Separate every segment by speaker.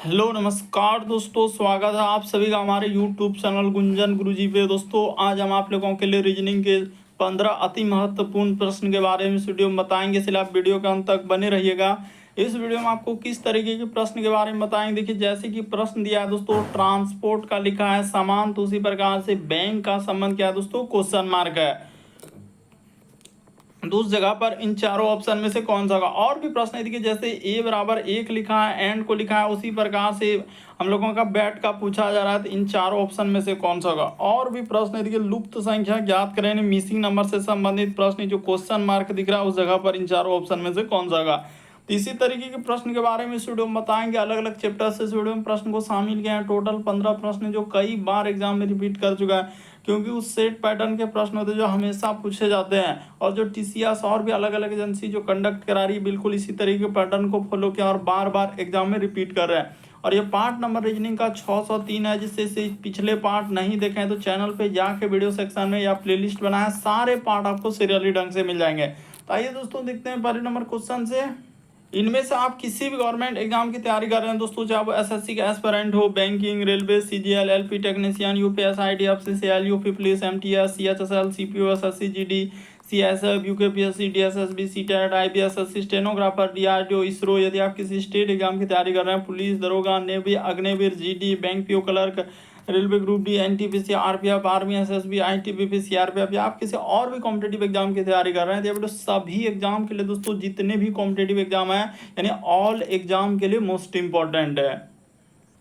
Speaker 1: Hello नमस्कार दोस्तों, स्वागत है आप सभी का हमारे यूट्यूब चैनल गुंजन गुरुजी पे। दोस्तों आज हम आप लोगों के लिए रीजनिंग के 15 अति महत्वपूर्ण प्रश्न के बारे में इस वीडियो में बताएंगे, इसलिए आप वीडियो के अंत तक बने रहिएगा। इस वीडियो में आपको किस तरीके के प्रश्न के बारे में बताएंगे। देखिए जैसे कि प्रश्न दिया है दोस्तों, ट्रांसपोर्ट का लिखा है सामान, तो उसी प्रकार से बैंक का संबंध क्या है दोस्तों, क्वेश्चन मार्क है। तो उस जगह पर इन चारों ऑप्शन में से कौन सा होगा। और भी प्रश्न है, देखिए जैसे ए बराबर 1 लिखा है, एंड को लिखा है, उसी प्रकार से हम लोगों का बैट का पूछा जा रहा है, तो इन चारों ऑप्शन में से कौन सा होगा। और भी प्रश्न है, देखिए लुप्त संख्या ज्ञात करें, मिसिंग नंबर से संबंधित प्रश्न, जो क्वेश्चन मार्क दिख रहा है उस जगह पर इन चारों ऑप्शन में से कौन सा होगा। तो इसी तरीके के प्रश्न के बारे में इस वीडियो में बताएंगे। अलग अलग चैप्टर से इस वीडियो में प्रश्न को शामिल किया है। टोटल 15 प्रश्न जो कई बार एग्जाम में रिपीट कर चुका है, क्योंकि उस सेट पैटर्न के प्रश्न होते हैं जो हमेशा पूछे जाते हैं। और जो टीसीएस और भी अलग अलग एजेंसी जो कंडक्ट करा रही है, बिल्कुल इसी तरीके के पैटर्न को फॉलो किया और बार बार एग्जाम में रिपीट कर रहे हैं। और ये पार्ट नंबर रीजनिंग का 603 है, जिससे पिछले पार्ट नहीं देखे हैं तो चैनल पे जाके वीडियो सेक्शन में या प्लेलिस्ट बनाया, सारे पार्ट आपको सीरियली ढंग से मिल जाएंगे। तो आइए दोस्तों देखते हैं पहले नंबर क्वेश्चन से। इनमें से आप किसी भी गवर्नमेंट एग्जाम की तैयारी कर रहे हैं दोस्तों, चाहे वो एसएससी का एस्पिरेंट हो, banking, railway, CGL, LP technician, UPS, IDFC, CLU, पीपलीस, MTS, CHSL, CPO, SSC, GD, CSF, UKPSC, DSSB, CTET, IBSSC, stenographer, DRDO, ISRO. यदि आप किसी स्टेट एग्जाम की तैयारी कर रहे हैं, पुलिस दरोगा, navy, Agniveer, GD, bank PO clerk, railway group D, NTPC, RPF, army, SSB, ITBP, CRPF, या आप किसी और भी कॉम्पिटेटिव एग्जाम की तैयारी कर रहे हैं, तो सभी एग्जाम के लिए दोस्तों, जितने भी कॉम्पिटेटिव एग्जाम है, यानी ऑल एग्जाम के लिए मोस्ट इंपॉर्टेंट है।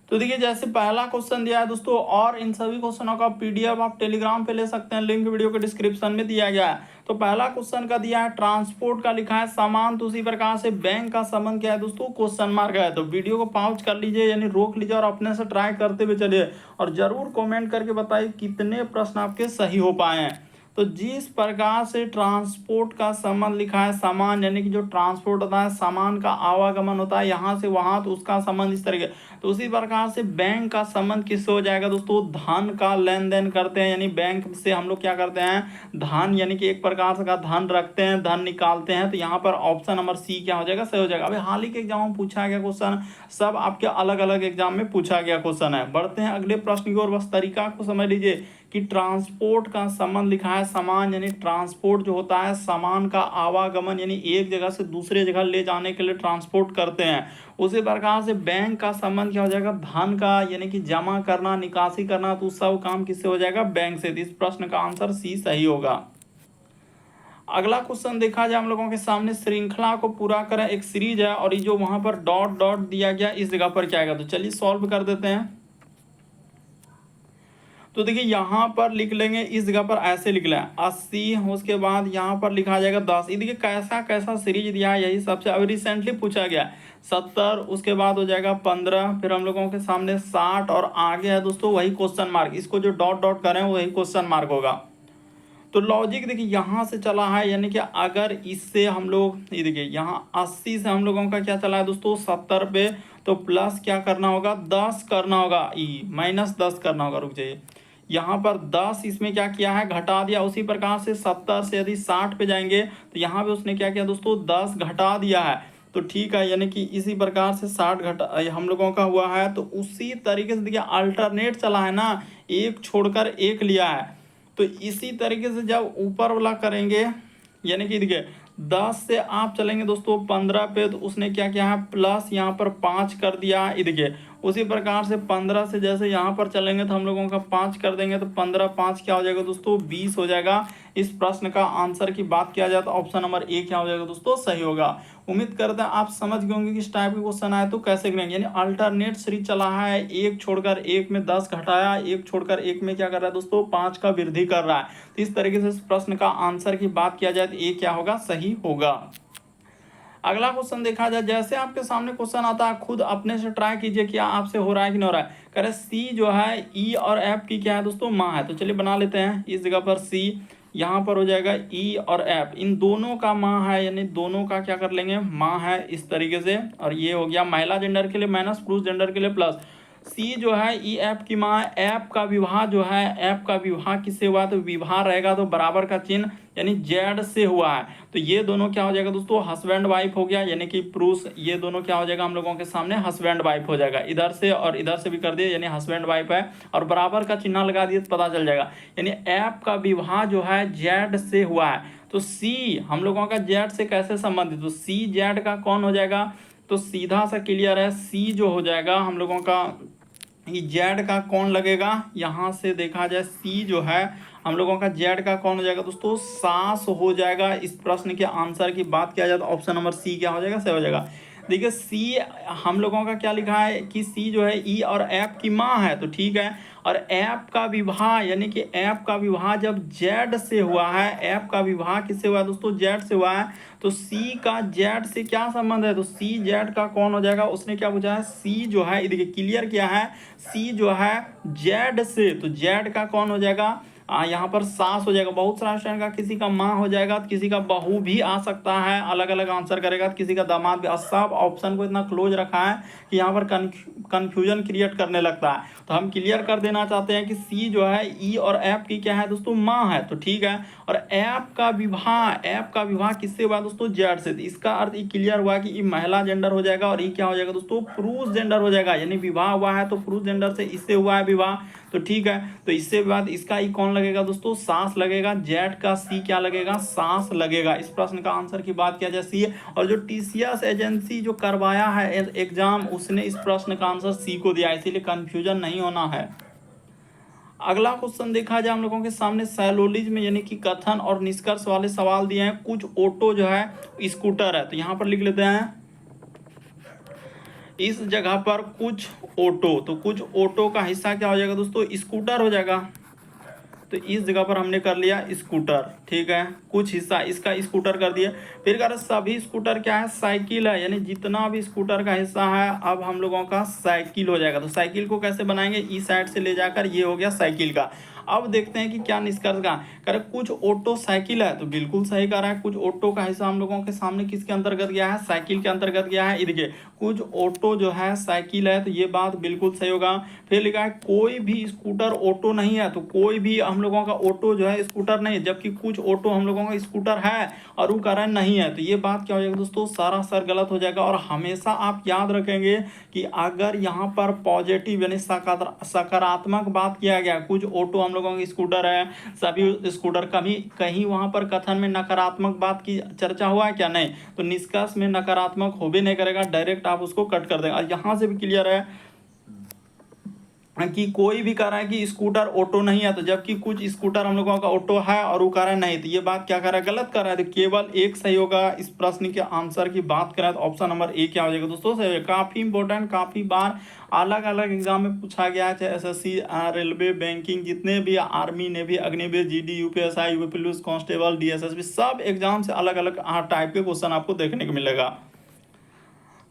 Speaker 1: तो देखिए जैसे पहला क्वेश्चन दिया है दोस्तों, और इन सभी क्वेश्चनों का पीडीएफ आप टेलीग्राम पे ले सकते हैं, लिंक वीडियो के डिस्क्रिप्शन में दिया गया है। तो पहला क्वेश्चन का दिया है ट्रांसपोर्ट का लिखा है सामान, तो उसी प्रकार से बैंक का संबंध क्या है दोस्तों, क्वेश्चन मार्क है। तो वीडियो को पॉज कर लीजिए, यानी रोक लीजिए और अपने से ट्राई करते हुए चलिए, और जरूर कमेंट करके बताइए कितने प्रश्न आपके सही हो पाए हैं। तो जिस प्रकार से ट्रांसपोर्ट का संबंध लिखा है सामान, यानी कि जो ट्रांसपोर्ट होता है, सामान का आवागमन होता है यहाँ से वहाँ, तो उसका संबंध इस तरीके। तो उसी प्रकार से बैंक का संबंध किससे हो जाएगा दोस्तों, धन का लेन देन करते हैं, यानी बैंक से हम लोग क्या करते हैं, धन, यानी कि एक प्रकार का धन रखते हैं, धन निकालते हैं। तो यहाँ पर ऑप्शन नंबर सी क्या हो जाएगा, सही हो जाएगा। अभी हाल ही के एग्जाम में पूछा गया क्वेश्चन, सब आपके अलग अलग एग्जाम में पूछा गया क्वेश्चन है। बढ़ते हैं अगले प्रश्न की ओर, बस तरीका को समझ लीजिए कि ट्रांसपोर्ट का संबंध लिखा है सामान, यानी ट्रांसपोर्ट जो होता है सामान का आवागमन, यानी एक जगह से दूसरे जगह ले जाने के लिए ट्रांसपोर्ट करते हैं। उसी प्रकार से बैंक का संबंध क्या हो जाएगा, धन का, यानी कि जमा करना, निकासी करना, तो सब काम किससे हो जाएगा, बैंक से। इस प्रश्न का आंसर सी सही होगा। अगला क्वेश्चन देखा जाए हम लोगों के सामने, श्रृंखला को पूरा करें, एक सीरीज है और ये जो वहां पर डॉट डॉट दिया गया, इस जगह पर क्या आएगा। तो चलिए सॉल्व कर देते हैं। तो देखिए यहाँ पर लिख लेंगे, इस जगह पर ऐसे लिख लें 80, उसके बाद यहाँ पर लिखा जाएगा 10। ये देखिए कैसा कैसा सीरीज दिया है, यही सबसे अभी रिसेंटली पूछा गया। 70, उसके बाद हो जाएगा 15, फिर हम लोगों के सामने 60, और आगे है दोस्तों वही क्वेश्चन मार्क, इसको जो डॉट डॉट करें वही क्वेश्चन मार्क होगा। तो लॉजिक देखिए यहाँ से चला है, यानी कि अगर इससे हम लोग, ये देखिए यहाँ 80 से हम लोगों का क्या चला है दोस्तों 70 पे, तो प्लस क्या करना होगा, 10 करना होगा, ई माइनस 10 करना होगा। रुक जाइए, यहाँ पर 10 इसमें क्या किया है, घटा दिया। उसी प्रकार से 70 से यदि 60 पे जाएंगे, तो यहाँ पे उसने क्या किया दोस्तों, 10 घटा दिया है। तो ठीक है, यानी कि इसी प्रकार से 60 घटा हम लोगों का हुआ है। तो उसी तरीके से देखिए अल्टरनेट चला है ना, एक छोड़कर एक लिया है। तो इसी तरीके से जब ऊपर वाला करेंगे, यानी कि देखिए 10 से आप चलेंगे दोस्तों 15 पे, तो उसने क्या किया है, प्लस यहाँ पर 5 कर दिया है। देखिए उसी प्रकार से 15 से जैसे यहाँ पर चलेंगे तो हम लोगों का 5 कर देंगे, तो 15 5 क्या हो जाएगा दोस्तों, 20 हो जाएगा। इस प्रश्न का आंसर की बात किया जाए तो ऑप्शन नंबर ए क्या हो जाएगा दोस्तों, सही होगा। उम्मीद करते हैं आप समझ गए होंगे कि इस टाइप के क्वेश्चन आए तो कैसे करेंगे, यानी अल्टरनेट सीरीज चला है, एक छोड़कर एक में 10 घटाया, एक छोड़कर एक में क्या कर रहा है दोस्तों, 5 का वृद्धि कर रहा है। तो इस तरीके से इस प्रश्न का आंसर की बात किया जाए तो ए क्या होगा, सही होगा। अगला क्वेश्चन देखा जाए, जैसे आपके सामने क्वेश्चन आता है, खुद अपने से ट्राई कीजिए क्या आपसे हो रहा है कि नहीं हो रहा है। कह रहे सी जो है ई और एफ की क्या है दोस्तों, माँ है। तो चलिए बना लेते हैं, इस जगह पर सी, यहाँ पर हो जाएगा ई और एफ, इन दोनों का माँ है, यानी दोनों का क्या कर लेंगे, माँ है, इस तरीके से। और ये हो गया महिला जेंडर के लिए माइनस, पुरुष जेंडर के लिए प्लस। सी जो है ई एफ की माँ, एफ का विवाह जो है, एफ का विवाह किससे हुआ, तो विवाह रहेगा तो बराबर का चिन्ह यानी जेड से हुआ है। तो ये दोनों क्या हो जाएगा दोस्तों, हस्बैंड वाइफ हो गया, यानी कि पुरुष, ये दोनों क्या हो जाएगा हम लोगों के सामने हस्बैंड वाइफ हो जाएगा। इधर से और इधर से भी कर दिए यानी हस्बैंड वाइफ है, और बराबर का चिन्ह लगा दिए तो पता चल जाएगा, यानी एफ का विवाह जो है जेड से हुआ है। तो सी हम लोगों का जेड से कैसे संबंधित, तो सी जेड का कौन हो जाएगा, तो सीधा सा क्लियर है, सी जो हो जाएगा हम लोगों का ये जेड का कौन लगेगा, यहाँ से देखा जाए सी जो है हम लोगों का जेड का कौन हो जाएगा दोस्तों, सास हो जाएगा। इस प्रश्न के आंसर की बात किया जाए तो ऑप्शन नंबर सी क्या हो जाएगा, सही हो जाएगा। देखिए सी हम लोगों का क्या लिखा है कि सी जो है ई और एफ की माँ है, तो ठीक है। और एफ का विवाह यानी कि एफ का विवाह जब जेड से हुआ है, एफ का विवाह किससे हुआ है दोस्तों, जेड से हुआ है, तो सी का जेड से क्या संबंध है, तो सी जेड का कौन हो जाएगा, उसने क्या पूछा है, सी जो है देखिए क्लियर किया है, सी जो है जेड से, तो जेड का कौन हो जाएगा, यहाँ पर सास हो जाएगा। बहुत सारा स्टूडेंट का किसी का माँ हो जाएगा, तो किसी का बहू भी आ सकता है, अलग अलग आंसर करेगा, तो किसी का दामाद भी। सब ऑप्शन को इतना क्लोज रखा है कि यहाँ पर कन्फ्यूजन क्रिएट करने लगता है। तो हम क्लियर कर देना चाहते हैं कि सी जो है ई और एफ की क्या है दोस्तों, माँ है, तो ठीक है। और एफ का विवाह किससे हुआ दोस्तों, जेड से। तो इसका अर्थ ये क्लियर हुआ कि ये महिला जेंडर हो जाएगा, और ये क्या हो जाएगा दोस्तों, पुरुष जेंडर हो जाएगा, यानी विवाह हुआ है तो पुरुष जेंडर से इससे हुआ है विवाह, तो ठीक है। तो इससे बाद इसका ई कौन लगेगा दोस्तों, सास लगेगा, जेड का सी क्या लगेगा, सास लगेगा। इस प्रश्न का आंसर की बात किया जाए सी है। और जो टीसीएस एजेंसी जो करवाया है एग्जाम, उसने इस प्रश्न का आंसर सी को दिया, इसीलिए कंफ्यूजन नहीं होना है। अगला क्वेश्चन देखा जाए हम लोगों के सामने सैलोलिज्म यानी कि कथन और निष्कर्ष वाले सवाल दिए हैं। कुछ ऑटो जो है स्कूटर है, तो यहाँ पर लिख लेते हैं इस जगह पर कुछ ऑटो, तो कुछ ऑटो का हिस्सा क्या हो जाएगा दोस्तों, स्कूटर हो जाएगा। तो इस जगह पर हमने कर लिया स्कूटर, ठीक है, कुछ हिस्सा इसका स्कूटर कर दिया। फिर कह रहे सभी स्कूटर क्या है, साइकिल है, यानी जितना भी स्कूटर का हिस्सा है अब हम लोगों का साइकिल हो जाएगा। तो साइकिल को कैसे बनाएंगे, इस साइड से ले जाकर, ये हो गया साइकिल का। अब देखते हैं कि क्या निष्कर्ष का कह रहे कुछ ऑटो साइकिल है, तो बिल्कुल सही कह रहा है। कुछ ऑटो का हिस्सा हम लोगों के सामने किसके अंतर्गत गया है, साइकिल के अंतर्गत गया है। देखिए कुछ ऑटो जो है साइकिल है, तो ये बात बिल्कुल सही होगा। फिर लिखा है कोई भी स्कूटर ऑटो नहीं है, तो कोई भी हम लोगों का ऑटो जो है स्कूटर नहीं है, जबकि कुछ ऑटो हम लोगों का स्कूटर है और वो कारण नहीं है। तो ये बात क्या हो जाएगा दोस्तों, सारा सर गलत हो जाएगा। और हमेशा आप याद रखेंगे कि अगर यहाँ पर पॉजिटिव यानी सकारात्मक बात किया गया, कुछ ऑटो हम लोगों के स्कूटर है, सभी स्कूटर, कभी कहीं वहां पर कथन में नकारात्मक बात की चर्चा हुआ है क्या, नहीं, तो निष्कर्ष में नकारात्मक हो भी नहीं करेगा, डायरेक्ट आप उसको कट कर देंगे। और यहाँ से भी क्लियर है कि कोई भी कह रहा है कि स्कूटर ऑटो नहीं है, तो जबकि कुछ स्कूटर हम लोगों का ऑटो है और वो कह रहा है नहीं, तो ये बात क्या कर रहा है, गलत कर रहा है। तो केवल एक सही होगा। इस प्रश्न के आंसर की बात करें तो ऑप्शन नंबर ए क्या हो जाएगा दोस्तों, सही है। काफी इंपॉर्टेंट, काफी बार अलग अलग एग्जाम में पूछा गया है, चाहे एसएससी, रेलवे, बैंकिंग, जितने भी, army, navy, Agniveer, GD, UPSI, UP police constable, DSSB, सब एग्जाम से अलग अलग टाइप के क्वेश्चन आपको देखने को मिलेगा।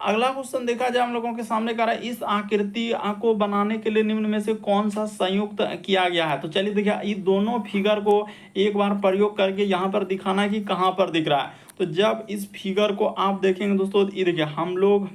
Speaker 1: अगला क्वेश्चन देखा जाए हम लोगों के सामने कह रहा है इस आकृति को बनाने के लिए निम्न में से कौन सा संयुक्त किया गया है। तो चलिए देखिए ये दोनों फिगर को एक बार प्रयोग करके यहाँ पर दिखाना है कि कहाँ पर दिख रहा है। तो जब इस फिगर को आप देखेंगे दोस्तों, ये देखिए हम लोग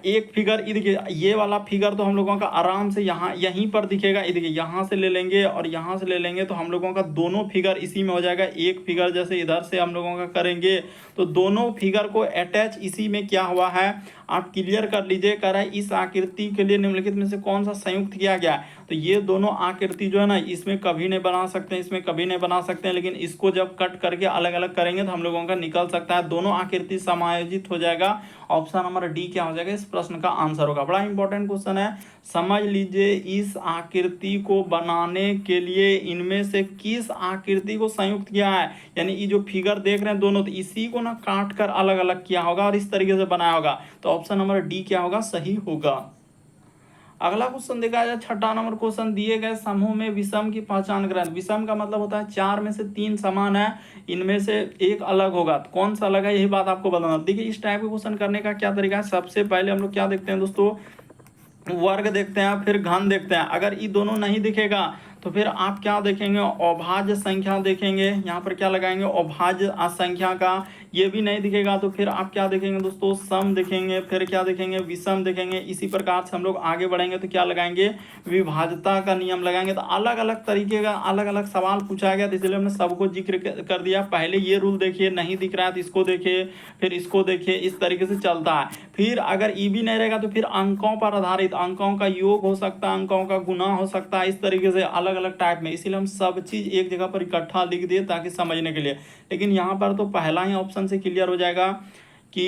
Speaker 1: एक फिगर, ये देखिए ये वाला फिगर तो हम लोगों का आराम से यहाँ यहीं पर दिखेगा। ये देखिए यहाँ से ले लेंगे और यहाँ से ले लेंगे तो हम लोगों का दोनों फिगर इसी में हो जाएगा। एक फिगर जैसे इधर से हम लोगों का करेंगे तो दोनों फिगर को अटैच इसी में क्या हुआ है, आप क्लियर कर लीजिए। कह रहा है इस आकृति के लिए निम्नलिखित में से कौन सा संयुक्त किया गया है। तो ये दोनों आकृति जो है ना, इसमें कभी नहीं बना सकते हैं, इसमें कभी नहीं बना सकते हैं, लेकिन इसको जब कट करके अलग अलग करेंगे तो हम लोगों का निकल सकता है, दोनों आकृति समायोजित हो जाएगा। ऑप्शन नंबर डी क्या हो जाएगा, इस प्रश्न का आंसर होगा। बड़ा इंपॉर्टेंट क्वेश्चन है, समझ लीजिए इस आकृति को बनाने के लिए इनमें से किस आकृति को संयुक्त किया है। यानी ये जो फिगर देख रहे हैं दोनों, तो इसी को ना काट कर अलग अलग किया होगा और इस तरीके से बनाया होगा। तो ऑप्शन नंबर डी क्या होगा, सही होगा। अगला क्वेश्चन देखा जाए, छठा नंबर क्वेश्चन, दिए गए समूह में विषम की पहचान करें। विषम का मतलब होता है 4 में से 3 समान है, इनमें से एक अलग होगा, तो कौन सा अलग है यही बात आपको बताना। देखिए इस टाइप के क्वेश्चन करने का क्या तरीका है, सबसे पहले हम लोग क्या देखते हैं दोस्तों, वर्ग देखते हैं, फिर घन देखते हैं। अगर ये दोनों नहीं दिखेगा तो फिर आप क्या देखेंगे, अभाज्य संख्या देखेंगे। यहाँ पर क्या लगाएंगे, अभाज्य संख्या का ये भी नहीं दिखेगा तो फिर आप क्या देखेंगे दोस्तों, सम देखेंगे, फिर क्या देखेंगे, विषम देखेंगे। इसी प्रकार से हम लोग आगे बढ़ेंगे तो क्या लगाएंगे, विभाज्यता का नियम लगाएंगे। तो अलग अलग तरीके का अलग अलग सवाल पूछा गया, तो इसलिए हमने सबको जिक्र कर दिया। पहले ये रूल देखिए, नहीं दिख रहा है तो इसको देखिए, फिर इसको देखिए, इस तरीके से चलता है। फिर अगर ई भी नहीं रहेगा तो फिर अंकों पर आधारित, अंकों का योग हो सकता है, अंकों का गुना हो सकता है, इस तरीके से अलग अलग टाइप में। इसीलिए हम सब चीज़ एक जगह पर इकट्ठा लिख दिए ताकि समझने के लिए। लेकिन यहाँ पर तो पहला ही ऑप्शन से क्लियर हो जाएगा कि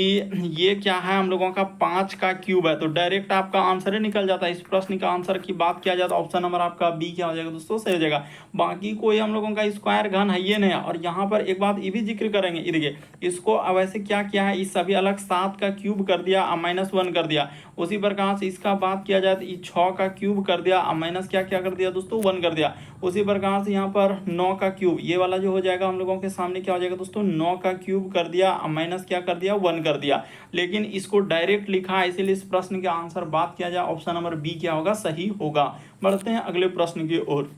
Speaker 1: ये क्या है, हम लोगों का 5 का क्यूब है। तो डायरेक्ट आपका आंसर ही निकल जाता है। इस प्रश्न का आंसर की बात किया जाए तो ऑप्शन नंबर आपका बी क्या हो जाएगा दोस्तों, सही हो जाएगा। बाकी कोई हम लोगों का स्क्वायर घन है ये नहीं है। और यहाँ पर एक बात ये भी जिक्र करेंगे, ये देखिए इसको अब ऐसे क्या किया है, इस सभी अलग 7 का क्यूब कर दिया और -1 कर दिया। उसी प्रकार से इसका बात किया जाए तो ये 6 का क्यूब कर दिया और माइनस क्या क्या कर दिया दोस्तों, 1 कर दिया। उसी प्रकार से यहाँ पर 9 का क्यूब, ये वाला जो हो जाएगा हम लोगों के सामने क्या हो जाएगा दोस्तों, 9 का क्यूब कर दिया और माइनस क्या कर दिया, 1 कर दिया। लेकिन इसको डायरेक्ट लिखा है, इसीलिए इस प्रश्न के आंसर बात किया जाए ऑप्शन नंबर बी क्या होगा, सही होगा। बढ़ते हैं अगले प्रश्न की ओर।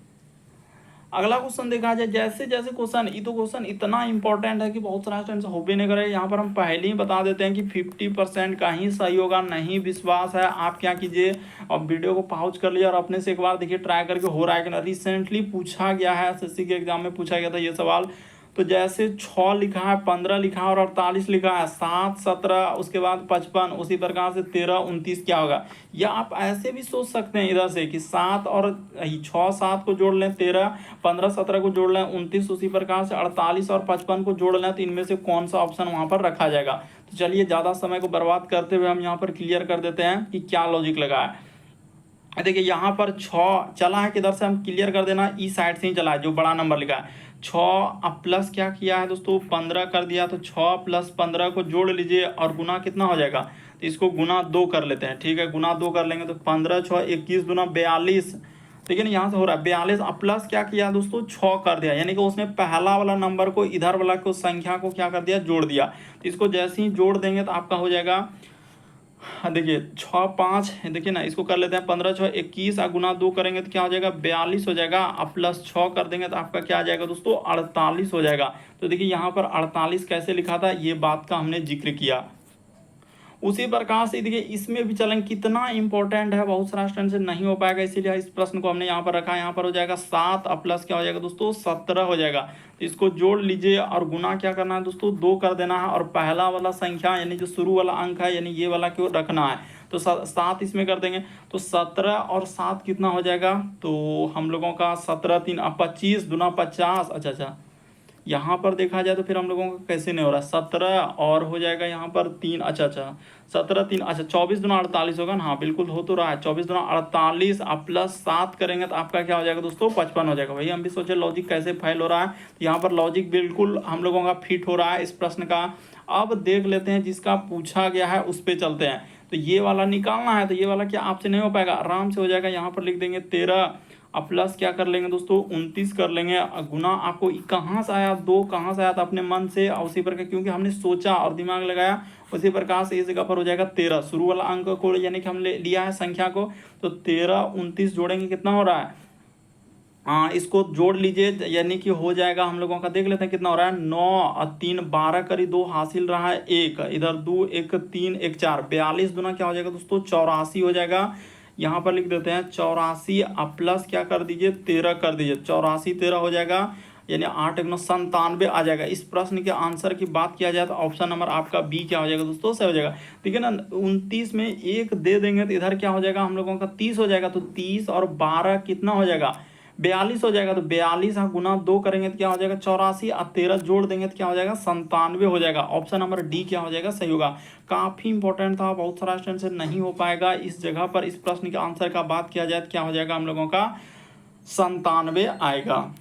Speaker 1: अगला क्वेश्चन देखा जाए, जैसे जैसे क्वेश्चन, ये तो क्वेश्चन इतना इंपॉर्टेंट है कि बहुत सारा स्टूडेंट्स हो भी नहीं करे। यहाँ पर हम पहले ही बता देते हैं कि 50% का ही सही होगा। नहीं विश्वास है, आप क्या कीजिए, अब वीडियो को पॉज कर लीजिए और अपने से एक बार देखिए ट्राई करके हो रहा है कि ना। रिसेंटली पूछा गया है, एसएससी के एग्जाम में पूछा गया था ये सवाल। तो जैसे 6 लिखा है, 15 लिखा है और 48 लिखा है, 7 17 उसके बाद 55, उसी प्रकार से 13 29 क्या होगा। या आप ऐसे भी सोच सकते हैं इधर से कि 7 और 6 7 को जोड़ लें, 13 15 17 को जोड़ लें, 29, उसी प्रकार से 48 और 55 को जोड़ लें, तो इनमें से कौन सा ऑप्शन वहाँ पर रखा जाएगा। तो चलिए ज़्यादा समय को बर्बाद करते हुए हम यहाँ पर क्लियर कर देते हैं कि क्या लॉजिक लगा है। देखिए यहाँ पर 6 चला है, किधर से हम क्लियर कर देना, ई साइड से ही चला है, जो बड़ा नंबर लिखा है। 6 अब प्लस क्या किया है दोस्तों, 15 कर दिया। तो 6 + 15 को जोड़ लीजिए और गुना कितना हो जाएगा, तो इसको गुना 2 कर लेते हैं। ठीक है, गुना 2 कर लेंगे तो 15 6 21 दूना 42। लेकिन यहाँ से हो रहा है 42, अब प्लस क्या किया दोस्तों, 6 कर दिया। यानी कि उसने पहला वाला नंबर को इधर वाला को संख्या को क्या कर दिया, जोड़ दिया। तो इसको जैसे ही जोड़ देंगे तो आपका हो जाएगा, हाँ देखिए 6 5, देखिए ना, इसको कर लेते हैं 15 6 21 और गुना 2 करेंगे तो क्या हो जाएगा, 42 हो जाएगा। अब +6 कर देंगे तो आपका क्या आ जाएगा दोस्तों, 48 हो जाएगा। तो देखिए यहाँ पर 48 कैसे लिखा था, ये बात का हमने जिक्र किया। उसी प्रकार से देखिए इसमें भी चलेंगे, कितना इंपॉर्टेंट है, बहुत सारा स्टूडेंट से नहीं हो पाएगा, इसीलिए इस प्रश्न को हमने यहाँ पर रखा है। यहाँ पर हो जाएगा 7 और प्लस क्या हो जाएगा दोस्तों, 17 हो जाएगा। तो इसको जोड़ लीजिए और गुना क्या करना है दोस्तों, 2 कर देना है। और पहला वाला संख्या यानी जो शुरू वाला अंक है, यानी ये वाला क्यों रखना है, तो 7 इसमें कर देंगे। तो 17 और 7 कितना हो जाएगा, तो हम लोगों का 17 3 25 दूना 50। अच्छा यहाँ पर देखा जाए तो फिर हम लोगों का कैसे नहीं हो रहा, 17 और हो जाएगा यहाँ पर 3, अच्छा 17 3, अच्छा 24 दूना 48 होगा ना, हाँ बिल्कुल हो तो रहा है। 24 दूना 48 आप +7 करेंगे तो आपका क्या हो जाएगा दोस्तों, 55 हो जाएगा। भाई हम भी सोचे लॉजिक कैसे फेल हो रहा है, तो यहाँ पर लॉजिक बिल्कुल हम लोगों का फिट हो रहा है इस प्रश्न का। अब देख लेते हैं जिसका पूछा गया है उस पर चलते हैं। तो ये वाला निकालना है, तो ये वाला क्या आपसे नहीं हो पाएगा, आराम से हो जाएगा। यहाँ पर लिख देंगे 13 अब प्लस क्या कर लेंगे दोस्तों, 29 कर लेंगे। गुना आपको कहाँ से आया, 2 कहाँ से आया था, अपने मन से, और उसी प्रकार क्योंकि हमने सोचा और दिमाग लगाया, उसी प्रकार से इस जगह पर हो जाएगा 13 शुरू वाला अंक को, यानी कि हमने लिया है संख्या को। तो 13 29 जोड़ेंगे कितना हो रहा है, हाँ इसको जोड़ लीजिए, यानी कि हो जाएगा हम लोगों का, देख लेते हैं कितना हो रहा है, 9 और 3 12 करी 2 हासिल रहा है 1, इधर 2 1 3 1 4, 42 दूना क्या हो जाएगा दोस्तों, 84 हो जाएगा। यहाँ पर लिख देते हैं 84 अब प्लस क्या कर दीजिए, 13 कर दीजिए, 84 13 हो जाएगा, यानी 8 1 9 97 आ जाएगा। इस प्रश्न के आंसर की बात किया जाए तो ऑप्शन नंबर आपका बी क्या हो जाएगा दोस्तों, सही हो जाएगा। ठीक है ना, 29 में 1 दे देंगे तो इधर क्या हो जाएगा हम लोगों का 30 हो जाएगा। तो 30 और 12 कितना हो जाएगा, 42 हो जाएगा। तो 42 हाँ गुना 2 करेंगे तो क्या हो जाएगा, 84 और 13 जोड़ देंगे तो क्या हो जाएगा, 97 हो जाएगा। ऑप्शन नंबर डी क्या हो जाएगा, सही होगा। काफ़ी इंपॉर्टेंट था, बहुत सारा स्टूडेंट से नहीं हो पाएगा इस जगह पर। इस प्रश्न के आंसर का बात किया जाए तो क्या हो जाएगा हम लोगों का, 97 आएगा।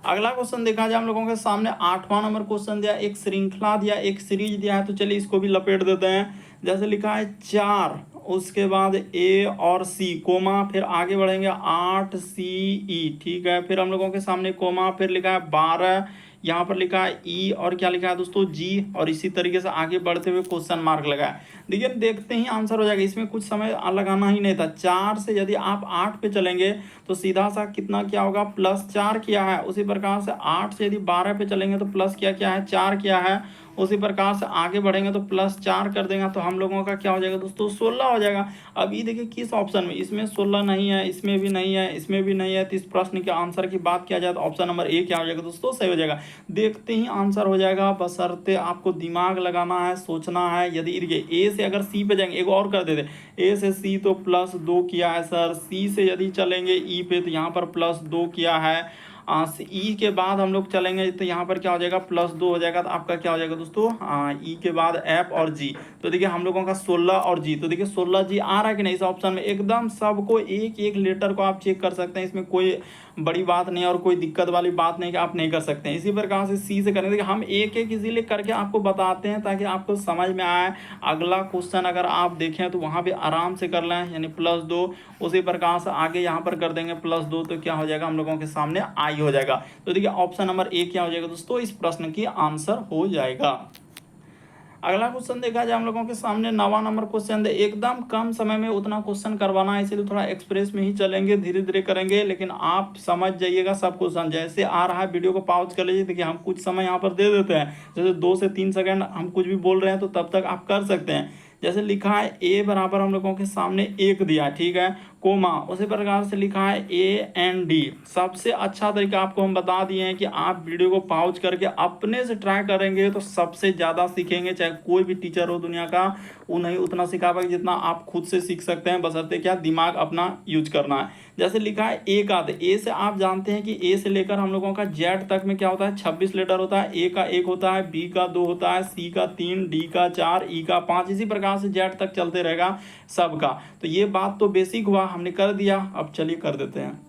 Speaker 1: अगला क्वेश्चन देखा जाए हम लोगों के सामने 8वां नंबर क्वेश्चन दिया, एक श्रृंखला दिया, एक सीरीज दिया है। तो चलिए इसको भी लपेट देते हैं। जैसे लिखा है 4, उसके बाद ए और सी कोमा, फिर आगे बढ़ेंगे 8 सी ई, ठीक है। फिर हम लोगों के सामने कोमा, फिर लिखा है 12 यहाँ पर लिखा है ई और क्या लिखा है दोस्तों जी, और इसी तरीके से आगे बढ़ते हुए क्वेश्चन मार्क लगा है। देखिए देखते ही आंसर हो जाएगा, इसमें कुछ समय लगाना ही नहीं था। 4 से यदि आप 8 पे चलेंगे तो सीधा सा कितना क्या होगा, +4 किया है। उसी प्रकार से 8 से यदि 12 पे चलेंगे तो प्लस क्या है 4 किया है। उसी प्रकार से आगे बढ़ेंगे तो +4 कर देंगे तो हम लोगों का क्या हो जाएगा दोस्तों 16 हो जाएगा। अब ये देखिए किस ऑप्शन में, इसमें 16 नहीं है, इसमें भी नहीं है, इसमें भी नहीं है। तो इस प्रश्न के आंसर की बात किया जाए तो ऑप्शन नंबर ए क्या हो जाएगा दोस्तों, सही हो जाएगा। देखते ही आंसर हो जाएगा, बशर्ते आपको दिमाग लगाना है, सोचना है। यदि देखिए ए से अगर सी पे जाएंगे, एक और कर देते, ए से सी तो +2 किया है सर। सी से यदि चलेंगे ई पे तो यहाँ पर +2 किया है। ई के बाद हम लोग चलेंगे तो यहाँ पर क्या हो जाएगा +2 हो जाएगा। तो आपका क्या हो जाएगा दोस्तों, ई के बाद एफ और जी। तो देखिए हम लोगों का 16 और जी, तो देखिए 16 जी आ रहा है कि नहीं इस ऑप्शन में। एकदम सबको एक एक लेटर को आप चेक कर सकते हैं, इसमें कोई बड़ी बात नहीं है और कोई दिक्कत वाली बात नहीं कि आप नहीं कर सकते हैं। इसी प्रकार से सी से करेंगे, हम एक एक इजीली करके आपको बताते हैं ताकि आपको समझ में आए। अगला क्वेश्चन अगर आप देखें तो वहाँ भी आराम से कर लें, यानी +2। उसी प्रकार से आगे यहाँ पर कर देंगे +2 तो क्या हो जाएगा हम लोगों के सामने आई हो जाएगा। तो देखिए ऑप्शन नंबर ए क्या हो जाएगा दोस्तों, इस प्रश्न की आंसर हो जाएगा। अगला क्वेश्चन देखा जाए हम लोगों के सामने 9वां नंबर क्वेश्चन है। एकदम कम समय में उतना क्वेश्चन करवाना है, इसलिए थोड़ा एक्सप्रेस में ही चलेंगे, धीरे धीरे करेंगे, लेकिन आप समझ जाइएगा सब क्वेश्चन। जैसे आ रहा है वीडियो को पॉज कर लीजिए। देखिए हम कुछ समय यहाँ पर दे देते हैं, जैसे 2 से 3 सेकंड हम कुछ भी बोल रहे हैं तो तब तक आप कर सकते हैं। जैसे लिखा है ए बराबर हम लोगों के सामने 1 दिया है, ठीक है, कोमा। उसी प्रकार से लिखा है AND। सबसे अच्छा तरीका आपको हम बता दिए हैं कि आप वीडियो को पॉज करके अपने से ट्राई करेंगे तो सबसे ज़्यादा सीखेंगे। चाहे कोई भी टीचर हो दुनिया का, वो नहीं उतना सिखा पाएगा जितना आप खुद से सीख सकते हैं, बशर्ते क्या दिमाग अपना यूज करना है। जैसे लिखा है ए का, तो ए से आप जानते हैं कि ए से लेकर हम लोगों का जेड तक में क्या होता है 26 लेटर होता है। ए का 1 होता है, बी का 2 होता है, सी का 3, डी का 4, ई का 5, इसी प्रकार से जेड तक चलते रहेगा सबका। तो ये बात तो बेसिक हुआ, हमने कर दिया। अब चलिए कर देते हैं।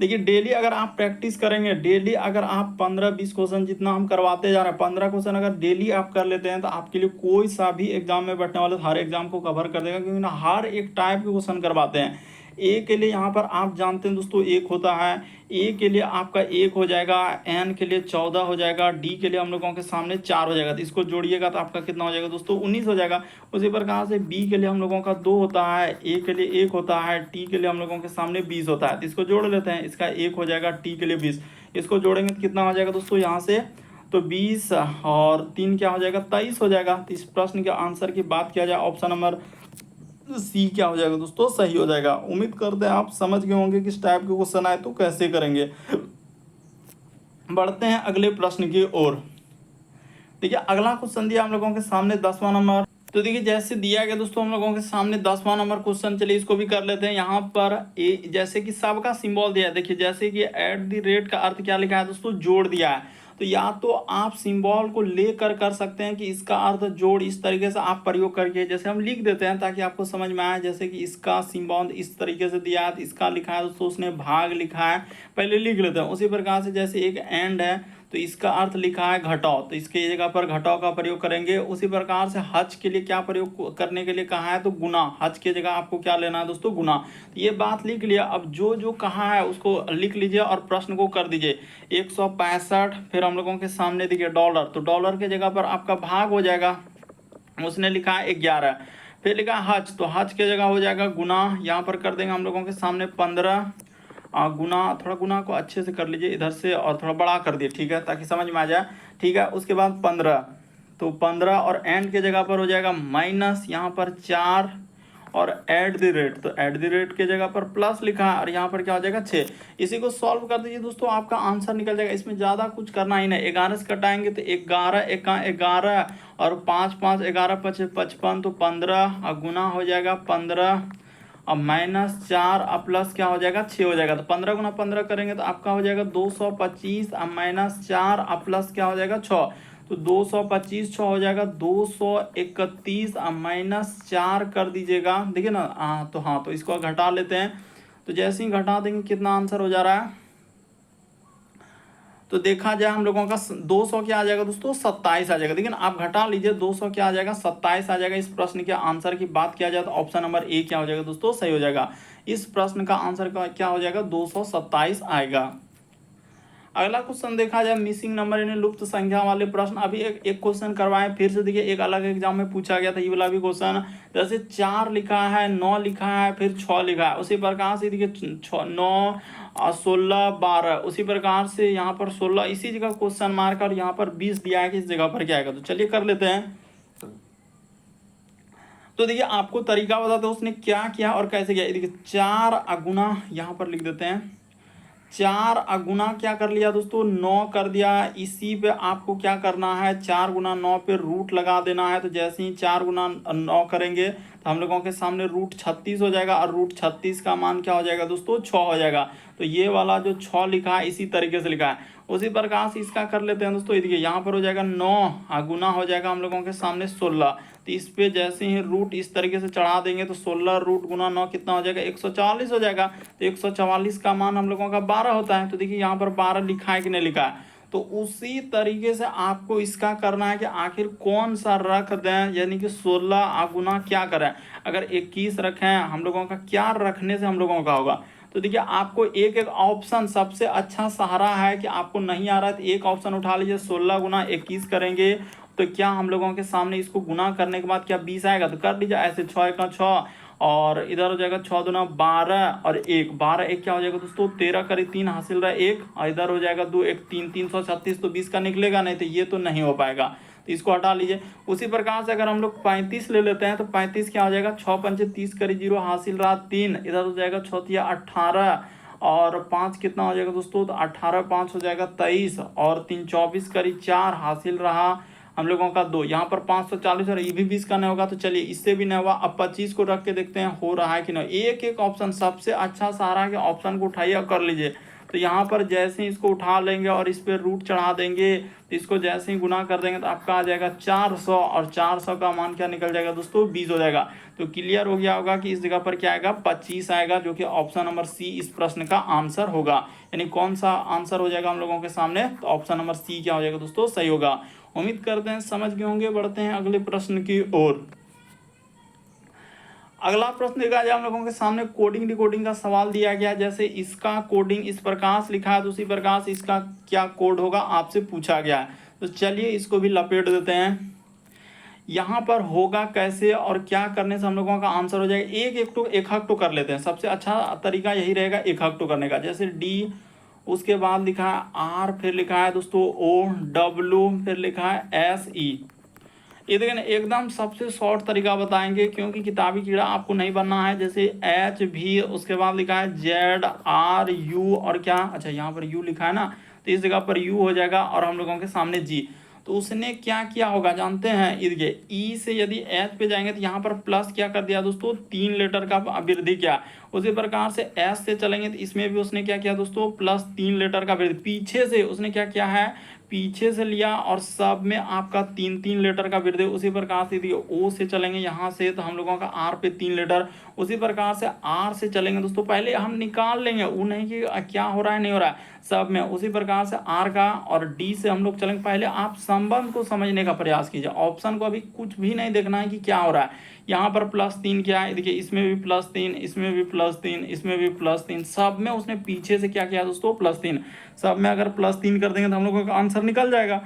Speaker 1: देखिए डेली अगर आप प्रैक्टिस करेंगे, डेली अगर आप 15-20 क्वेश्चन जितना हम करवाते जा रहे हैं, 15 क्वेश्चन अगर डेली आप कर लेते हैं तो आपके लिए कोई सा भी एग्जाम में बैठने वाले हर एग्जाम को कवर कर देगा, क्योंकि ना हर एक टाइप के क्वेश्चन करवाते हैं। ए के लिए यहाँ पर आप जानते हैं दोस्तों 1 होता है, ए के लिए आपका 1 हो जाएगा, एन के लिए 14 हो जाएगा, डी के लिए हम लोगों के सामने 4 हो जाएगा। तो इसको जोड़िएगा तो आपका कितना हो जाएगा दोस्तों 19 हो जाएगा। उसी प्रकार से बी के लिए हम लोगों का 2 होता है, ए के लिए 1 होता है, टी के लिए हम लोगों के सामने 20 होता है। तो इसको जोड़ लेते हैं, इसका 1 हो जाएगा, टी के लिए 20, इसको जोड़ेंगे तो कितना हो जाएगा दोस्तों यहाँ से, तो 20 और 3 क्या हो जाएगा 23 हो जाएगा। तो इस प्रश्न के आंसर की बात किया जाए ऑप्शन नंबर सी क्या हो जाएगा दोस्तों, सही हो जाएगा। उम्मीद करते हैं आप समझ गए होंगे किस टाइप के क्वेश्चन आए तो कैसे करेंगे। बढ़ते हैं अगले प्रश्न की ओर। देखिए अगला क्वेश्चन दिया हम लोगों के सामने 10वां नंबर। तो देखिए जैसे दिया गया दोस्तों हम लोगों के सामने 10वां नंबर क्वेश्चन, चलिए इसको भी कर लेते हैं। यहाँ पर जैसे कि सबका सिंबल दिया है, देखिए जैसे कि @ का अर्थ क्या लिखा है दोस्तों, जोड़ दिया है। तो या तो आप सिंबल को लेकर कर सकते हैं कि इसका अर्थ जोड़, इस तरीके से आप प्रयोग करके जैसे हम लिख देते हैं ताकि आपको समझ में आए। जैसे कि इसका सिंबल इस तरीके से दिया है, तो इसका लिखा है दोस्तों उसने भाग लिखा है, पहले लिख लेते हैं। उसी प्रकार से जैसे एक एंड है तो इसका अर्थ लिखा है घटाओ, तो इसके जगह पर घटाओ का प्रयोग करेंगे। उसी प्रकार से हज के लिए क्या प्रयोग करने के लिए कहा है, तो गुना, हज की जगह आपको क्या लेना है दोस्तों, गुना। तो ये बात लिख लिया। अब जो जो कहा है उसको लिख लीजिए और प्रश्न को कर दीजिए। 165, फिर हम लोगों के सामने देखिए डॉलर, तो डॉलर के जगह पर आपका भाग हो जाएगा, उसने लिखा है 11। फिर लिखा हज, तो हज के जगह हो जाएगा गुना, यहाँ पर कर देंगे हम लोगों के सामने 15 गुना। थोड़ा गुना को अच्छे से कर लीजिए इधर से और थोड़ा बड़ा कर दिए, ठीक है, ताकि समझ में आ जाए, ठीक है। उसके बाद 15, तो 15 और एंड के जगह पर हो जाएगा माइनस, यहाँ पर 4 और @ तो @ के जगह पर प्लस लिखा है और यहाँ पर क्या हो जाएगा 6। इसी को सॉल्व कर दीजिए दोस्तों, आपका आंसर निकल जाएगा। इसमें ज़्यादा कुछ करना ही नहीं। 11 से कटाएंगे तो 11 एका 11 और 5 5 11 5 55, तो 15 और गुना हो जाएगा 15 अब -4 अब प्लस क्या हो जाएगा 6 हो जाएगा। तो 15 गुना 15 करेंगे तो आपका हो जाएगा 225 अब -4 अब प्लस क्या हो जाएगा 6, तो 225 6 हो जाएगा 231 अब -4 कर दीजिएगा। देखिए ना, तो इसको घटा लेते हैं। तो जैसे ही घटा देंगे कितना आंसर हो जा रहा है, तो देखा जाए हम लोगों का 200 क्या आ जाएगा दोस्तों 27 आ जाएगा। लेकिन आप घटा लीजिए 200 क्या आ जाएगा 27 आ जाएगा। इस प्रश्न के आंसर की बात किया जाए तो ऑप्शन नंबर ए क्या हो जाएगा दोस्तों, सही हो जाएगा। इस प्रश्न का आंसर क्या हो जाएगा 227 आएगा। अगला क्वेश्चन देखा जाए मिसिंग नंबर यानी लुप्त संख्या वाले प्रश्न। अभी एक क्वेश्चन करवाएं फिर से, देखिए एक अलग एग्जाम में पूछा गया था ये वाला भी क्वेश्चन। जैसे 4 लिखा है, 9 लिखा है, फिर 6 लिखा है, उसी प्रकार से देखिए 9 16 12, उसी प्रकार से यहाँ पर 16 इसी जगह क्वेश्चन मार्क और यहाँ पर 20 दिया है कि इस जगह पर क्या आएगा। तो चलिए कर लेते हैं। तो देखिए आपको तरीका बताते हैं उसने क्या किया और कैसे किया। देखिए 4 अगुना यहाँ पर लिख देते हैं, 4 अगुना क्या कर लिया दोस्तों 9 कर दिया। इसी पे आपको क्या करना है 4 गुना 9 पे रूट लगा देना है। तो जैसे ही 4 गुना 9 करेंगे तो हम लोगों के सामने रूट 36 हो जाएगा और रूट 36 का मान क्या हो जाएगा दोस्तों 6 हो जाएगा। तो ये वाला जो 6 लिखा है इसी तरीके से लिखा है। उसी प्रकार से इसका कर लेते हैं दोस्तों। देखिए यहाँ पर हो जाएगा 9 गुना हो जाएगा हम लोगों के सामने 16। तो इस पे जैसे ही रूट इस तरीके से चढ़ा देंगे तो 16 रूट गुना 9 कितना हो जाएगा 144 हो जाएगा। तो 144 का मान हम लोगों का 12 होता है। तो देखिए यहाँ पर 12 लिखा है कि नहीं लिखा है। तो उसी तरीके से आपको इसका करना है कि आखिर कौन सा रख दें, यानी कि 16 गुना क्या करें। अगर 21 रखें हम लोगों का क्या रखने से हम लोगों का होगा। तो देखिए आपको एक एक ऑप्शन सबसे अच्छा सहारा है कि आपको नहीं आ रहा है तो एक ऑप्शन उठा लीजिए। 16 गुना 21 करेंगे तो क्या हम लोगों के सामने इसको गुना करने के बाद क्या 20 आएगा। तो कर लीजिए ऐसे 6 का 6 और इधर हो जाएगा 6 दूना 12 और 1 12 1 क्या हो जाएगा दोस्तों 13 करी 3 हासिल रहा 1 और इधर हो जाएगा 2 1 3 336। तो 20 का निकलेगा नहीं, तो ये तो नहीं हो पाएगा, तो इसको हटा लीजिए। उसी प्रकार से अगर हम लोग 35 ले लेते हैं तो 35 क्या हो जाएगा 6 पंचे 30 करी 0 हासिल रहा 3, इधर हो जाएगा 6 तिया 18 और 5 कितना हो जाएगा दोस्तों तो 18 5 हो जाएगा 23 और 3 24 करी 4 हासिल रहा हम लोगों का 2। यहाँ पर 540 और ये भी 20 का नहीं होगा। तो चलिए इससे भी नहीं हुआ। अब 25 को रख के देखते हैं हो रहा है कि नहीं। एक एक ऑप्शन सबसे अच्छा सहारा के ऑप्शन को उठाइए और कर लीजिए। तो यहाँ पर जैसे ही इसको उठा लेंगे और इस पर रूट चढ़ा देंगे तो इसको जैसे ही गुना कर देंगे तो आपका आ जाएगा 400 और 400 का मान क्या निकल जाएगा दोस्तों 20 हो जाएगा। तो क्लियर हो गया होगा कि इस जगह पर क्या आएगा 25 आएगा, जो कि ऑप्शन नंबर सी इस प्रश्न का आंसर होगा। यानी कौन सा आंसर हो जाएगा हम लोगों के सामने, तो ऑप्शन नंबर सी क्या हो जाएगा दोस्तों सही होगा। उम्मीद करते हैं समझ गए होंगे। बढ़ते हैं अगले प्रश्न की ओर। अगला प्रश्न देखा जाए हम लोगों के सामने कोडिंग डिकोडिंग का सवाल दिया गया। जैसे इसका कोडिंग इस प्रकार से लिखा है तो उसी प्रकार से इसका क्या कोड होगा आपसे पूछा गया है। तो चलिए इसको भी लपेट देते हैं। यहाँ पर होगा कैसे और क्या करने से हम लोगों का आंसर हो जाएगा। एक हक टू कर लेते हैं। सबसे अच्छा तरीका यही रहेगा एक हक टू करने का। जैसे डी, उसके बाद लिखा है आर, फिर लिखा है दोस्तों ओ डब्ल्यू, फिर लिखा है एस ई। ये देखें एकदम सबसे शॉर्ट तरीका बताएंगे क्योंकि किताबी कीड़ा आपको नहीं बनना है। जैसे एच भी, उसके बाद लिखा है जेड आर यू और क्या, अच्छा यहाँ पर यू लिखा है ना, तो इस जगह पर यू हो जाएगा और हम लोगों के सामने जी। तो उसने क्या किया होगा जानते हैं, ये ई से यदि एच पे जाएंगे तो यहाँ पर प्लस क्या कर दिया दोस्तों 3 लेटर का वृद्धि किया। उसी प्रकार से एस से चलेंगे तो इसमें भी उसने क्या किया दोस्तों +3 लेटर का वृद्धि। पीछे से उसने क्या किया है, पीछे से लिया और सब में आपका 3 लेटर का वृद्धि। उसी प्रकार से यदि ओ से चलेंगे यहाँ से तो हम लोगों का आर पे 3 लेटर। उसी प्रकार से आर से चलेंगे दोस्तों, पहले हम निकाल लेंगे वो नहीं कि क्या हो रहा है नहीं हो रहा है सब में। उसी प्रकार से आर का और डी से हम लोग चलेंगे। पहले आप संबंध को समझने का प्रयास कीजिए, ऑप्शन को अभी कुछ भी नहीं देखना है कि क्या हो रहा है। यहाँ पर +3 क्या है, देखिए इसमें भी +3, इसमें भी +3, इसमें भी +3, सब में उसने पीछे से क्या किया दोस्तों +3। सब में अगर +3 कर देंगे तो हम लोगों का आंसर निकल जाएगा।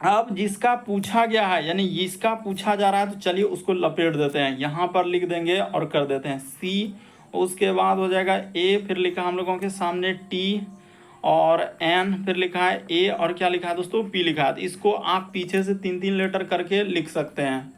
Speaker 1: अब जिसका पूछा गया है यानी इसका पूछा जा रहा है तो चलिए उसको लपेट देते हैं। यहाँ पर लिख देंगे और कर देते हैं सी, उसके बाद हो जाएगा ए, फिर लिखा हम लोगों के सामने टी और एन, फिर लिखा है ए और क्या लिखा है दोस्तों पी लिखा है। तो इसको आप पीछे से 3 लेटर करके लिख सकते हैं।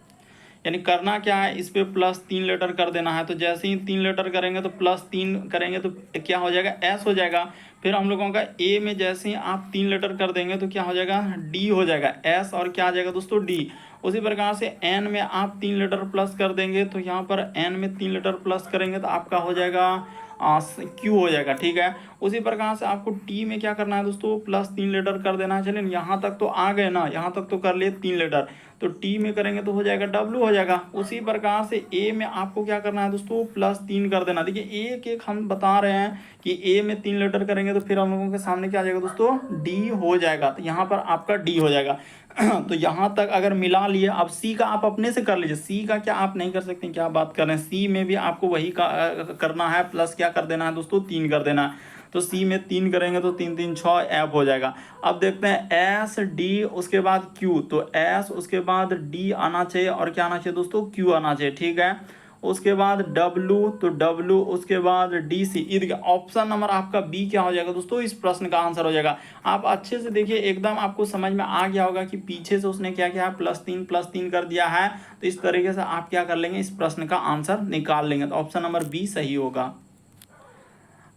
Speaker 1: यानी करना क्या है, इस पे +3 लेटर कर देना है। तो जैसे ही 3 लेटर करेंगे तो +3 करेंगे तो क्या हो जाएगा एस हो जाएगा। फिर हम लोगों का ए में जैसे ही आप 3 लेटर कर देंगे तो क्या हो जाएगा डी हो जाएगा, एस और क्या आ जाएगा दोस्तों डी। उसी प्रकार से एन में आप 3 लेटर प्लस कर देंगे तो यहाँ पर एन में 3 लेटर प्लस करेंगे तो आपका हो जाएगा क्यू हो जाएगा, ठीक है। उसी प्रकार से आपको टी में क्या करना है दोस्तों +3 लेटर कर देना है। चलिए यहाँ तक तो आ गए ना, यहाँ तक तो कर लिए 3 लेटर, तो टी में करेंगे तो हो जाएगा डब्ल्यू हो जाएगा। उसी प्रकार से ए में आपको क्या करना है दोस्तों +3 कर देना। देखिए एक एक हम बता रहे हैं कि ए में 3 लेटर करेंगे तो फिर हम लोगों के सामने क्या आ जाएगा दोस्तों डी हो जाएगा। तो यहाँ पर आपका डी हो जाएगा। तो यहाँ तक अगर मिला लिए, अब सी का आप अपने से कर लीजिए। सी का क्या आप नहीं कर सकते, क्या बात कर रहे हैं। सी में भी आपको वही करना है, प्लस क्या कर देना है दोस्तों 3 कर देना है। तो सी में 3 करेंगे तो 3 3 6 एफ हो जाएगा। अब देखते हैं एस डी उसके बाद क्यू, तो एस उसके बाद डी आना चाहिए और क्या आना चाहिए दोस्तों, क्यू आना चाहिए, ठीक है। उसके बाद डब्लू, तो डब्लू उसके बाद डी सी। ये ऑप्शन नंबर आपका बी क्या हो जाएगा दोस्तों, इस प्रश्न का आंसर हो जाएगा। आप अच्छे से देखिए, एकदम आपको समझ में आ गया होगा कि पीछे से उसने क्या किया है, +3 कर दिया है। तो इस तरीके से आप क्या कर लेंगे, इस प्रश्न का आंसर निकाल लेंगे। तो ऑप्शन नंबर बी सही होगा।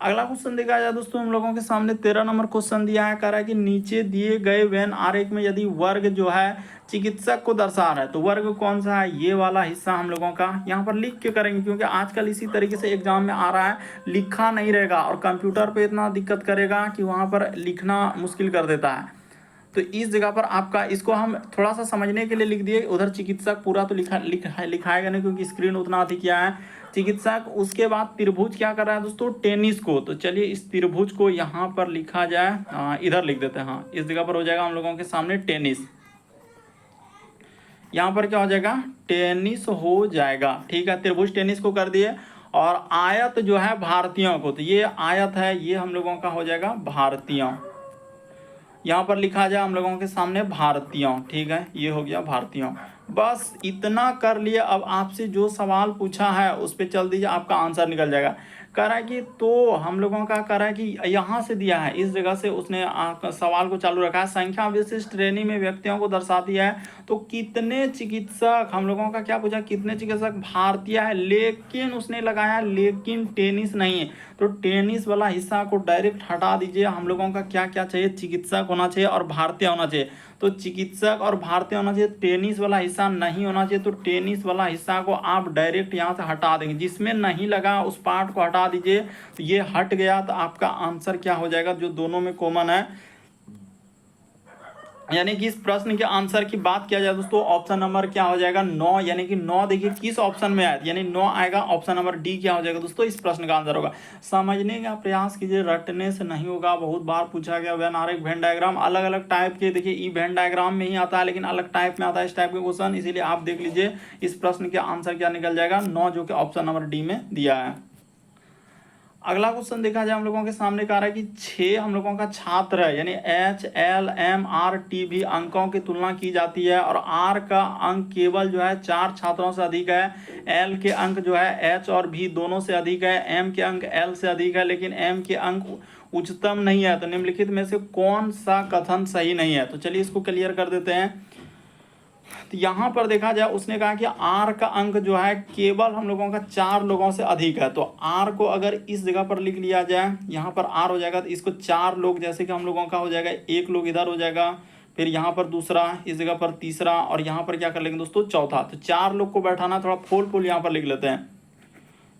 Speaker 1: अगला क्वेश्चन देखा जाए दोस्तों, हम लोगों के सामने 13 नंबर क्वेश्चन दिया है। कह रहा है कि नीचे दिए गए वेन आरेख में यदि वर्ग जो है चिकित्सक को दर्शा रहा है, तो वर्ग कौन सा है, ये वाला हिस्सा हम लोगों का यहाँ पर लिख के करेंगे, क्योंकि आजकल इसी तरीके से एग्जाम में आ रहा है, लिखा नहीं रहेगा और कंप्यूटर पे इतना दिक्कत करेगा कि वहाँ पर लिखना मुश्किल कर देता है। तो इस जगह पर आपका इसको हम थोड़ा सा समझने के लिए लिख दिए, उधर चिकित्सक पूरा तो लिखाएगा नहीं, क्योंकि स्क्रीन उतना अधिक क्या है, चिकित्सक। उसके बाद त्रिभुज क्या कर रहा है दोस्तों, टेनिस को। तो चलिए इस त्रिभुज को यहाँ पर लिखा जाए, इधर लिख देते हैं, हाँ इस जगह पर हो जाएगा हम लोगों के सामने टेनिस। यहाँ पर क्या हो जाएगा, टेनिस हो जाएगा, ठीक है। त्रिभुज टेनिस को कर दिए। और आयत जो है भारतीयों को, तो ये आयत है, ये हम लोगों का हो जाएगा भारतीयों। यहाँ पर लिखा जाए हम लोगों के सामने भारतीयों, ठीक है, ये हो गया भारतीयों। बस इतना कर लिए। अब आपसे जो सवाल पूछा है उस पर चल दीजिए, आपका आंसर निकल जाएगा। कह रहा है कि तो हम लोगों का कह रहा है कि यहाँ से दिया है, इस जगह से उसने सवाल को चालू रखा है। संख्या विशिष्ट श्रेणी में व्यक्तियों को दर्शाती है, तो कितने चिकित्सक, हम लोगों का क्या पूछा, कितने चिकित्सक भारतीय है, लेकिन उसने लगाया लेकिन टेनिस नहीं है। तो टेनिस वाला हिस्सा को डायरेक्ट हटा दीजिए। हम लोगों का क्या क्या चाहिए, चिकित्सक होना चाहिए और भारतीय होना चाहिए। तो चिकित्सक और भारतीय होना चाहिए, टेनिस वाला हिस्सा नहीं होना चाहिए। तो टेनिस वाला हिस्सा को आप डायरेक्ट यहाँ से हटा देंगे, जिसमें नहीं लगा उस पार्ट को हटा दीजिए। तो ये हट गया, तो आपका आंसर क्या हो जाएगा, जो दोनों में कॉमन है। यानी कि इस प्रश्न के आंसर की बात किया जाए दोस्तों, ऑप्शन नंबर क्या हो जाएगा, 9। यानी कि 9 देखिए किस ऑप्शन में आया, यानी 9 आएगा। ऑप्शन नंबर डी क्या हो जाएगा दोस्तों, इस प्रश्न का आंसर होगा। समझने का प्रयास कीजिए, रटने से नहीं होगा। बहुत बार पूछा गया वेन आरेख वेन डायग्राम, अलग अलग टाइप के, देखिए ई वेन डायग्राम में ही आता है, लेकिन अलग टाइप में आता है इस टाइप के क्वेश्चन। इसीलिए आप देख लीजिए इस प्रश्न के आंसर क्या निकल जाएगा, 9, जो कि ऑप्शन नंबर डी में दिया है। अगला क्वेश्चन देखा जाए हम लोगों के सामने कह रहा है कि 6 हम लोगों का छात्र है, यानी H L M R T भी अंकों की तुलना की जाती है, और R का अंक केवल जो है 4 छात्रों से अधिक है। L के अंक जो है H और V दोनों से अधिक है। M के अंक L से अधिक है, लेकिन M के अंक उच्चतम नहीं है। तो निम्नलिखित में से कौन सा कथन सही नहीं है। तो चलिए इसको क्लियर कर देते हैं। तो यहाँ पर देखा जाए, उसने कहा कि आर का अंक जो है केवल हम लोगों का 4 लोगों से अधिक है। तो आर को अगर इस जगह पर लिख लिया जाए, यहाँ पर आर हो जाएगा, तो इसको 4 लोग, जैसे कि हम लोगों का हो जाएगा, 1 लोग इधर हो जाएगा, फिर यहाँ पर दूसरा, इस जगह पर तीसरा, और यहाँ पर क्या कर लेंगे दोस्तों, चौथा। तो 4 लोग को बैठाना, थोड़ा फूल यहाँ पर लिख लेते हैं।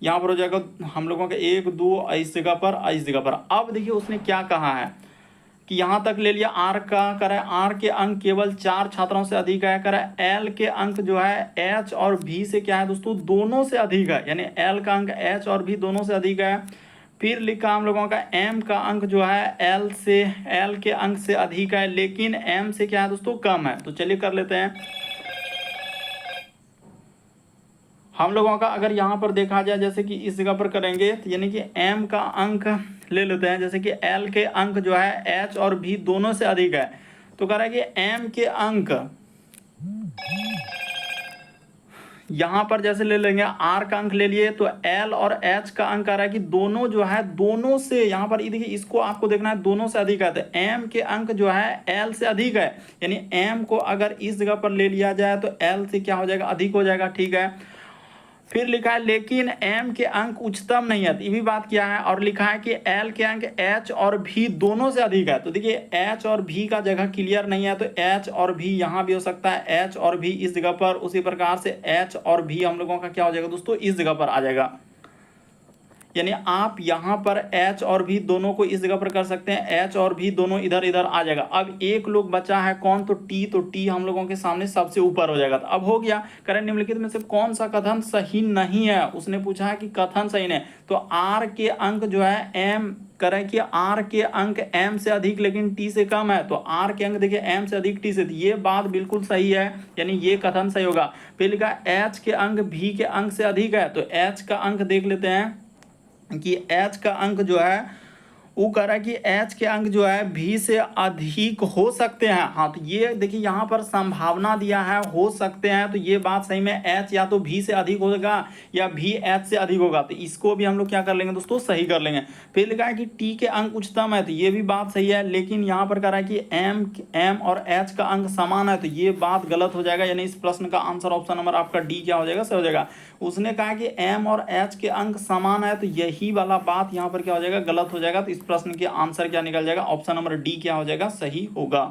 Speaker 1: यहाँ पर हो जाएगा हम लोगों का 1 2 इस जगह पर, इस जगह पर। अब देखिए उसने क्या कहा है कि यहाँ तक ले लिया, आर का करे, आर के अंक केवल 4 छात्रों से अधिक है। करे एल के अंक जो है एच और भी से क्या है दोस्तों, दोनों से अधिक है, यानी एल का अंक एच और भी दोनों से अधिक है। फिर लिखा हम लोगों का एम का अंक जो है एल के अंक से अधिक है, लेकिन एम से क्या है दोस्तों, कम है। तो चलिए कर लेते हैं हम लोगों का। अगर यहाँ पर देखा जाए, जैसे कि इस जगह पर करेंगे, तो यानी कि m का अंक ले लेते हैं, जैसे कि l के अंक जो है h और v दोनों से अधिक है। तो कह रहा है कि m के अंक यहाँ पर जैसे ले लेंगे, r का अंक ले लिए, तो l और h का अंक आ रहा है कि दोनों जो है, दोनों से, यहाँ पर देखिए इसको आपको देखना है, दोनों से अधिक है। तो m के अंक जो है l से अधिक है, यानी m को अगर इस जगह पर ले लिया जाए तो l से क्या हो जाएगा, अधिक हो जाएगा, ठीक है। फिर लिखा है लेकिन m के अंक उच्चतम नहीं है, तो ये भी बात किया है। और लिखा है कि l के अंक h और v दोनों से अधिक है। तो देखिए h और v का जगह क्लियर नहीं है, तो h और v यहाँ भी हो सकता है, h और v इस जगह पर, उसी प्रकार से h और v हम लोगों का क्या हो जाएगा दोस्तों, इस जगह पर आ जाएगा। यानी आप यहाँ पर H और V दोनों को इस जगह पर कर सकते हैं, H और V दोनों इधर इधर आ जाएगा। अब एक लोग बचा है कौन, तो T, तो T हम लोगों के सामने सबसे ऊपर हो जाएगा। तो अब हो गया, करें निम्नलिखित में से कौन सा कथन सही नहीं है। उसने पूछा है कि कथन सही नहीं, तो R के अंक जो है M, करें कि R के अंक M से अधिक लेकिन T से कम है। तो R के अंक देखिए M से अधिक T से, ये बात बिल्कुल सही है, यानी ये कथन सही होगा। फिर लिखा H के अंक V के अंक से अधिक है, तो H का अंक देख लेते हैं कि H का अंक जो है वो कह रहा है कि एच के अंक जो है भी से अधिक हो सकते हैं। हाँ, तो ये देखिए यहाँ पर संभावना दिया है हो सकते हैं, तो ये बात सही में एच या तो भी से अधिक होगा या भी एच से अधिक होगा, तो इसको भी हम लोग क्या कर लेंगे दोस्तों, सही कर लेंगे। फिर लिखा है कि टी के अंक उच्चतम है, तो ये भी बात सही है, लेकिन यहाँ पर कह रहा है कि एम और एच का अंक समान है, तो ये बात गलत हो जाएगा, यानी इस प्रश्न का आंसर ऑप्शन नंबर आपका डी क्या हो जाएगा, सही हो जाएगा। उसने कहा कि एम और एच के अंक समान है, तो यही वाला बात यहाँ पर क्या हो जाएगा, गलत हो जाएगा। तो इस प्रश्न के आंसर क्या निकल जाएगा, ऑप्शन नंबर डी क्या हो जाएगा, सही होगा।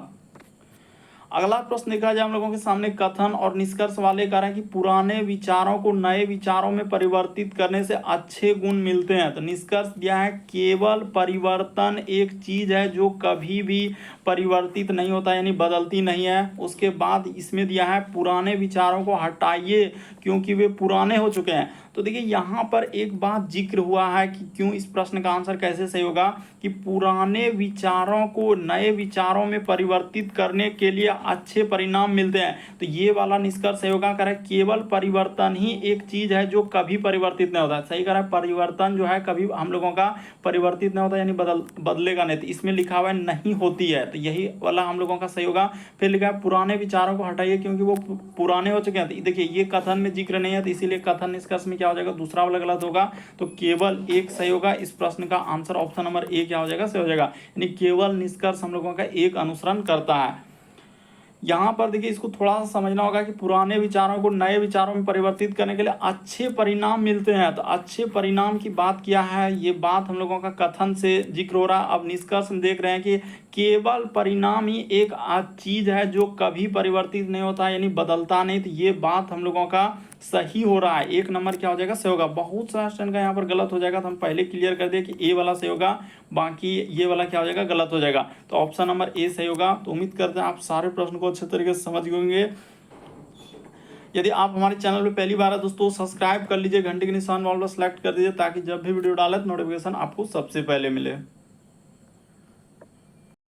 Speaker 1: अगला प्रश्न देखा जाए हम लोगों के सामने, कथन और निष्कर्ष वाले कह रहे हैं कि पुराने विचारों को नए विचारों में परिवर्तित करने से अच्छे गुण मिलते हैं। तो निष्कर्ष दिया है केवल परिवर्तन एक चीज है जो कभी भी परिवर्तित नहीं होता, यानी बदलती नहीं है। उसके बाद इसमें दिया है पुराने विचारों को हटाइए क्योंकि वे पुराने हो चुके हैं। तो देखिए यहाँ पर एक बात जिक्र हुआ है कि क्यों, इस प्रश्न का आंसर कैसे सही होगा कि पुराने विचारों को नए विचारों में परिवर्तित करने के लिए अच्छे परिणाम मिलते हैं। तो ये वाला निष्कर्ष सही होगा, कह रहा है केवल परिवर्तन ही एक चीज है जो कभी परिवर्तित नहीं होता। सही कह रहा है, परिवर्तन जो है कभी हम लोगों का परिवर्तित नहीं होता, यानी बदलेगा नहीं। तो इसमें लिखा हुआ है नहीं होती है, तो यही वाला हम लोगों का सही होगा। फिर लिखा है पुराने विचारों को हटाइए क्योंकि वो पुराने हो चुके हैं। तो देखिए ये कथन में जिक्र नहीं है, तो इसीलिए कथन निष्कर्ष में क्या हो जाएगा, दूसरा वाला गलत होगा। तो केवल एक सही होगा। इस प्रश्न का आंसर ऑप्शन नंबर ए क्या हो जाएगा, सही हो जाएगा, यानी केवल निष्कर्ष हम लोगों का एक अनुसरण करता है। यहाँ पर देखिए इसको थोड़ा सा समझना होगा कि पुराने विचारों को नए विचारों में परिवर्तित करने के लिए अच्छे परिणाम मिलते हैं। तो अच्छे परिणाम की बात किया है, ये बात हम लोगों का कथन से जिक्र हो रहा है। अब निष्कर्ष में देख रहे हैं कि केवल परिणाम ही एक चीज है जो कभी परिवर्तित नहीं होता, यानी बदलता नहीं। तो ये बात हम लोगों का सही हो रहा है, एक नंबर क्या हो जाएगा, सही होगा। बहुत सारा स्टूडेंट का यहाँ पर गलत हो जाएगा, तो हम पहले क्लियर कर दिए कि ए वाला सही होगा, बाकी ये वाला क्या हो जाएगा, गलत हो जाएगा। तो ऑप्शन नंबर ए सही होगा। तो उम्मीद करते हैं आप सारे प्रश्न को अच्छे तरीके से समझ गए। यदि आप हमारे चैनल पे पहली बार है दोस्तों, सब्सक्राइब कर लीजिए, घंटे के निशान वाला सेलेक्ट कर दीजिए ताकि जब भी वीडियो डाले तो नोटिफिकेशन आपको सबसे पहले मिले।